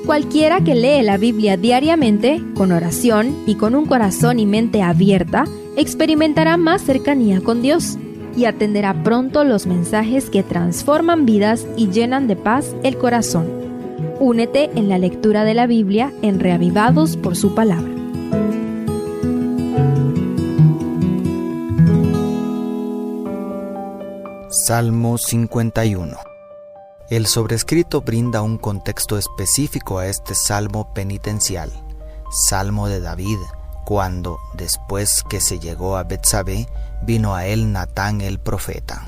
Cualquiera que lee la Biblia diariamente, con oración y con un corazón y mente abierta, experimentará más cercanía con Dios y atenderá pronto los mensajes que transforman vidas y llenan de paz el corazón. Únete en la lectura de la Biblia en Reavivados por su palabra. Salmo 51. El sobrescrito brinda un contexto específico a este salmo penitencial, salmo de David, cuando, después que se llegó a Betsabé, vino a él Natán el profeta.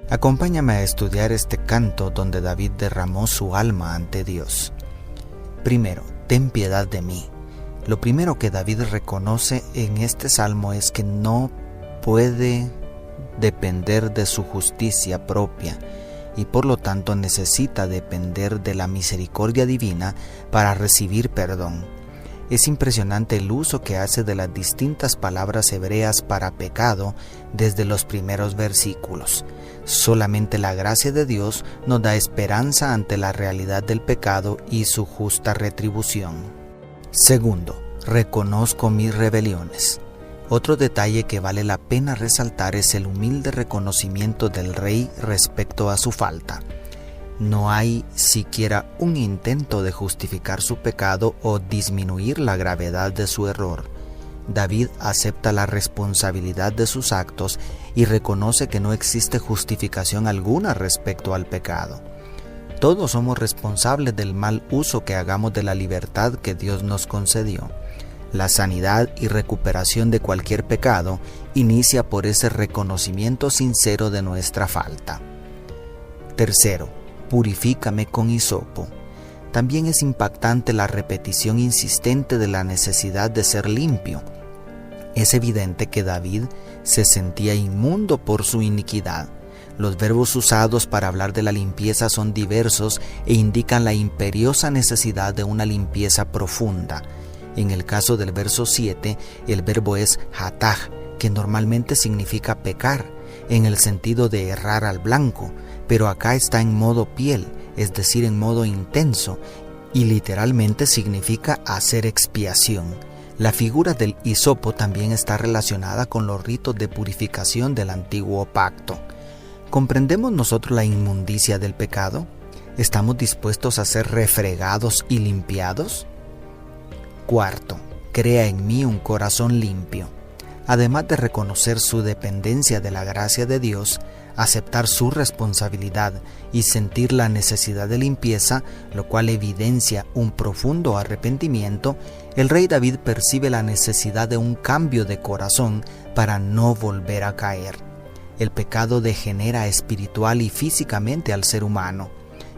Acompáñame a estudiar este canto donde David derramó su alma ante Dios. Primero, ten piedad de mí. Lo primero que David reconoce en este salmo es que no puede depender de su justicia propia y por lo tanto necesita depender de la misericordia divina para recibir perdón. Es impresionante el uso que hace de las distintas palabras hebreas para pecado desde los primeros versículos. Solamente la gracia de Dios nos da esperanza ante la realidad del pecado y su justa retribución. Segundo, reconozco mis rebeliones. Otro detalle que vale la pena resaltar es el humilde reconocimiento del rey respecto a su falta. No hay siquiera un intento de justificar su pecado o disminuir la gravedad de su error. David acepta la responsabilidad de sus actos y reconoce que no existe justificación alguna respecto al pecado. Todos somos responsables del mal uso que hagamos de la libertad que Dios nos concedió. La sanidad y recuperación de cualquier pecado inicia por ese reconocimiento sincero de nuestra falta. Tercero, purifícame con hisopo. También es impactante la repetición insistente de la necesidad de ser limpio. Es evidente que David se sentía inmundo por su iniquidad. Los verbos usados para hablar de la limpieza son diversos e indican la imperiosa necesidad de una limpieza profunda. En el caso del verso 7, el verbo es hataj, que normalmente significa pecar, en el sentido de errar al blanco, pero acá está en modo piel, es decir, en modo intenso, y literalmente significa hacer expiación. La figura del hisopo también está relacionada con los ritos de purificación del antiguo pacto. ¿Comprendemos nosotros la inmundicia del pecado? ¿Estamos dispuestos a ser refregados y limpiados? Cuarto, crea en mí un corazón limpio. Además de reconocer su dependencia de la gracia de Dios, aceptar su responsabilidad y sentir la necesidad de limpieza, lo cual evidencia un profundo arrepentimiento, el rey David percibe la necesidad de un cambio de corazón para no volver a caer. El pecado degenera espiritual y físicamente al ser humano,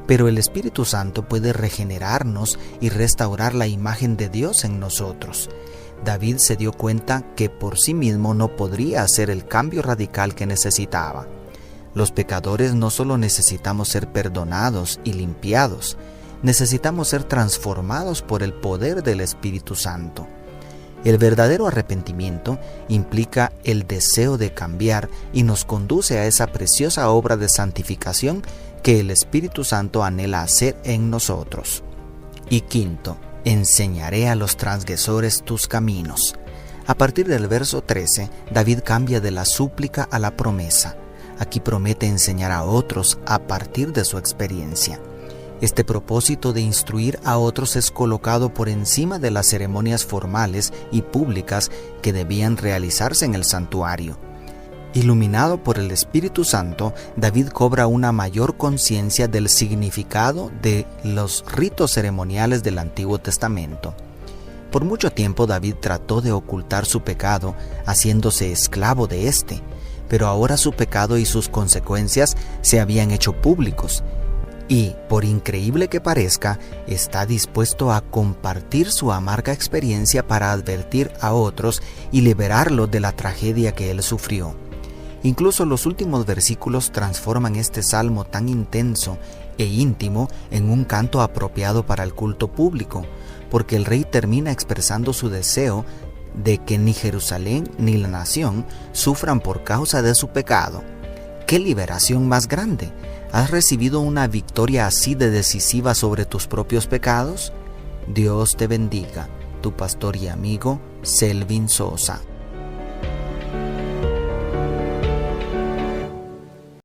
pero el Espíritu Santo puede regenerarnos y restaurar la imagen de Dios en nosotros. David se dio cuenta que por sí mismo no podría hacer el cambio radical que necesitaba. Los pecadores no solo necesitamos ser perdonados y limpiados, necesitamos ser transformados por el poder del Espíritu Santo. El verdadero arrepentimiento implica el deseo de cambiar y nos conduce a esa preciosa obra de santificación que el Espíritu Santo anhela hacer en nosotros. Y quinto, enseñaré a los transgresores tus caminos. A partir del verso 13, David cambia de la súplica a la promesa. Aquí promete enseñar a otros a partir de su experiencia. Este propósito de instruir a otros es colocado por encima de las ceremonias formales y públicas que debían realizarse en el santuario. Iluminado por el Espíritu Santo, David cobra una mayor conciencia del significado de los ritos ceremoniales del Antiguo Testamento. Por mucho tiempo David trató de ocultar su pecado, haciéndose esclavo de éste, pero ahora su pecado y sus consecuencias se habían hecho públicos. Y, por increíble que parezca, está dispuesto a compartir su amarga experiencia para advertir a otros y liberarlos de la tragedia que él sufrió. Incluso los últimos versículos transforman este salmo tan intenso e íntimo en un canto apropiado para el culto público, porque el rey termina expresando su deseo de que ni Jerusalén ni la nación sufran por causa de su pecado. ¡Qué liberación más grande! ¿Has recibido una victoria así de decisiva sobre tus propios pecados? Dios te bendiga. Tu pastor y amigo, Selvin Sosa.